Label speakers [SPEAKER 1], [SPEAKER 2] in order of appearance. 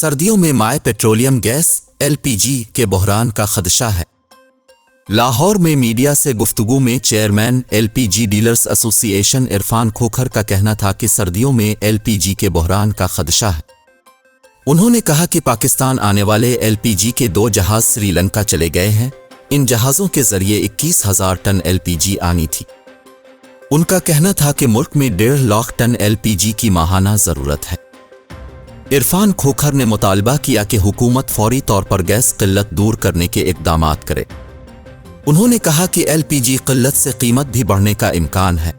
[SPEAKER 1] सर्दियों में my petroleum gas LPG के बहरान का खदशा है। लाहौर में मीडिया से गुफ्तगू में chairman LPG dealers association Irfan Khokhar का कहना था कि सर्दियों में एलपीजी के बहरान का खदशा है। उन्होंने कहा कि पाकिस्तान आने वाले एलपीजी के 2 जहाज श्रीलंका चले गए हैं। इन जहाज़ों के जरिए 21,000 टन एलपीजी आनी थी। उनका कहना था कि मुल्क में 1.5 लाख टन एलपीजी की माहाना ज़रूरत है। इरफान खोखर ने मुतालबा किया कि हुकूमत फौरी तौर पर गैस किल्लत दूर करने के इक़दामात करे। उन्होंने कहा कि एलपीजी किल्लत से कीमत भी बढ़ने का इम्कान है।